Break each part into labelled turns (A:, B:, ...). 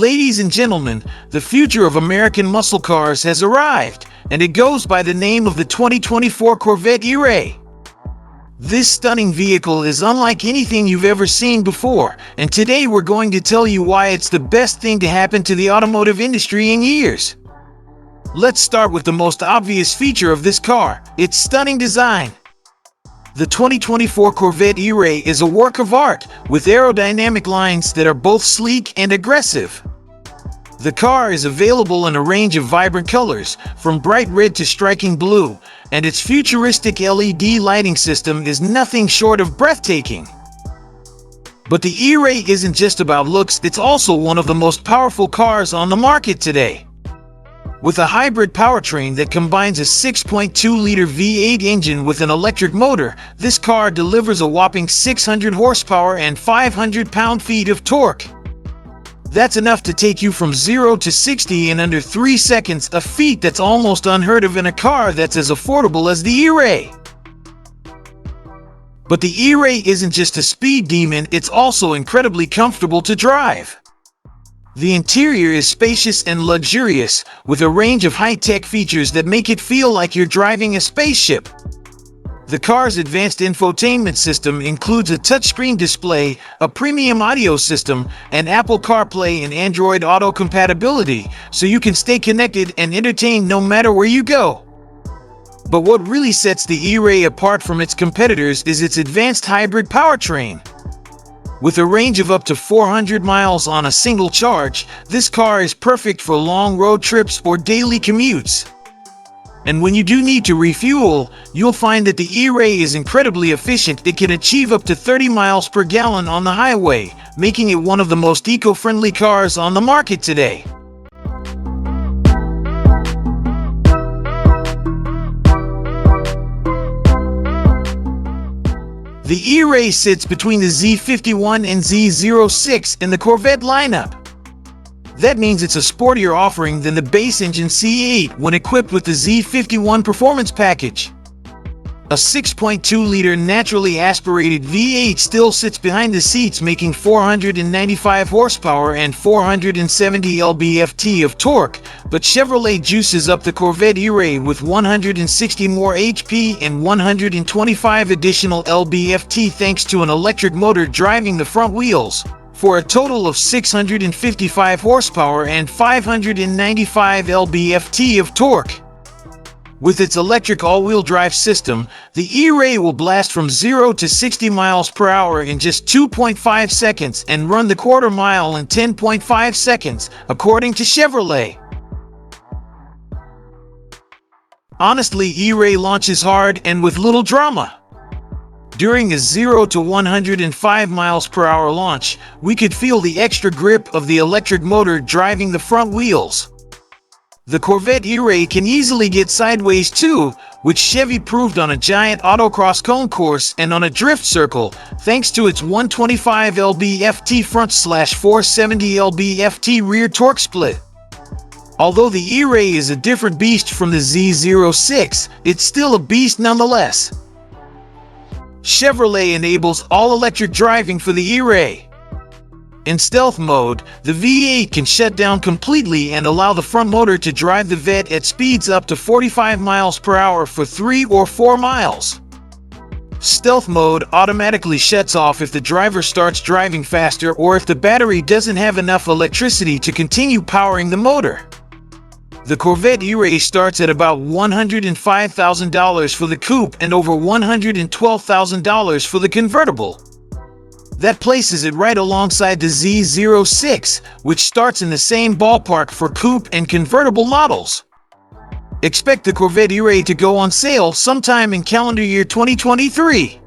A: Ladies and gentlemen, the future of American muscle cars has arrived, and it goes by the name of the 2024 Corvette E-Ray. This stunning vehicle is unlike anything you've ever seen before, and today we're going to tell you why it's the best thing to happen to the automotive industry in years. Let's start with the most obvious feature of this car, its stunning design. The 2024 Corvette E-Ray is a work of art, with aerodynamic lines that are both sleek and aggressive. The car is available in a range of vibrant colors, from bright red to striking blue, and its futuristic LED lighting system is nothing short of breathtaking. But the E-Ray isn't just about looks, it's also one of the most powerful cars on the market today. With a hybrid powertrain that combines a 6.2-liter V8 engine with an electric motor, this car delivers a whopping 600 horsepower and 500 pound-feet of torque. That's enough to take you from 0 to 60 in under 3 seconds, a feat that's almost unheard of in a car that's as affordable as the E-Ray. But the E-Ray isn't just a speed demon, it's also incredibly comfortable to drive. The interior is spacious and luxurious, with a range of high-tech features that make it feel like you're driving a spaceship. The car's advanced infotainment system includes a touchscreen display, a premium audio system, and Apple CarPlay and Android Auto compatibility, so you can stay connected and entertained no matter where you go. But what really sets the E-Ray apart from its competitors is its advanced hybrid powertrain. With a range of up to 400 miles on a single charge, this car is perfect for long road trips or daily commutes. And when you do need to refuel, you'll find that the E-Ray is incredibly efficient. It can achieve up to 30 miles per gallon on the highway, making it one of the most eco-friendly cars on the market today. The E-Ray sits between the Z51 and Z06 in the Corvette lineup. That means it's a sportier offering than the base engine C8 when equipped with the Z51 performance package. A 6.2-liter naturally aspirated V8 still sits behind the seats, making 495 horsepower and 470 lb-ft of torque, but Chevrolet juices up the Corvette E-Ray with 160 more HP and 125 additional lb-ft thanks to an electric motor driving the front wheels, for a total of 655 horsepower and 595 lb-ft of torque. With its electric all-wheel drive system, the E-Ray will blast from 0 to 60 miles per hour in just 2.5 seconds and run the quarter mile in 10.5 seconds, according to Chevrolet. Honestly, E-Ray launches hard and with little drama. During a 0 to 105 miles per hour launch, we could feel the extra grip of the electric motor driving the front wheels. The Corvette E-Ray can easily get sideways too, which Chevy proved on a giant autocross cone course and on a drift circle, thanks to its 125 lb-ft front/470 lb-ft rear torque split. Although the E-Ray is a different beast from the Z06, it's still a beast nonetheless. Chevrolet enables all-electric driving for the E-Ray. In stealth mode, the V8 can shut down completely and allow the front motor to drive the Vette at speeds up to 45 miles per hour for 3 or 4 miles. Stealth mode automatically shuts off if the driver starts driving faster or if the battery doesn't have enough electricity to continue powering the motor. The Corvette E-Ray starts at about $105,000 for the coupe and over $112,000 for the convertible. That places it right alongside the Z06, which starts in the same ballpark for coupe and convertible models. Expect the Corvette E-Ray to go on sale sometime in calendar year 2023.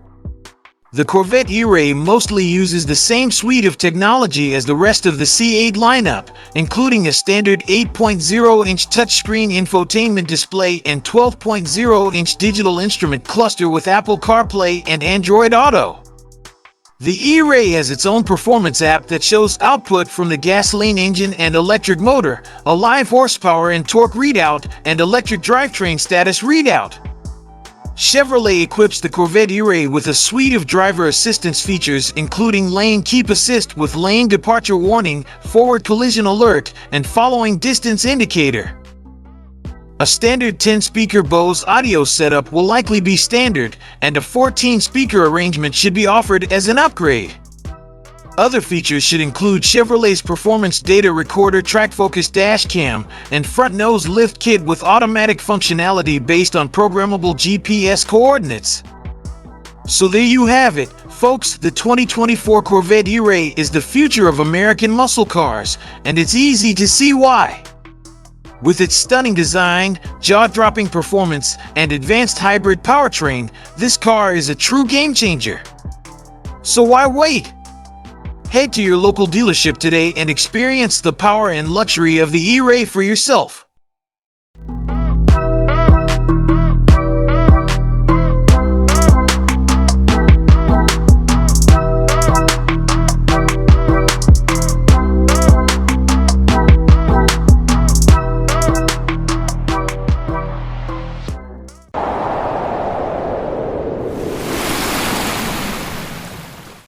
A: The Corvette E-Ray mostly uses the same suite of technology as the rest of the C8 lineup, including a standard 8.0-inch touchscreen infotainment display and 12.0-inch digital instrument cluster with Apple CarPlay and Android Auto. The E-Ray has its own performance app that shows output from the gasoline engine and electric motor, a live horsepower and torque readout, and electric drivetrain status readout. Chevrolet equips the Corvette E-Ray with a suite of driver assistance features, including lane keep assist with lane departure warning, forward collision alert, and following distance indicator. A standard 10-speaker Bose audio setup will likely be standard, and a 14-speaker arrangement should be offered as an upgrade. Other features should include Chevrolet's performance data recorder, track focus dash cam, and front nose lift kit with automatic functionality based on programmable GPS coordinates. So there you have it, folks. The 2024 Corvette E-Ray is the future of American muscle cars, and it's easy to see why. With its stunning design, jaw-dropping performance, and advanced hybrid powertrain, this car is a true game-changer. So why wait? Head to your local dealership today and experience the power and luxury of the E-Ray for yourself.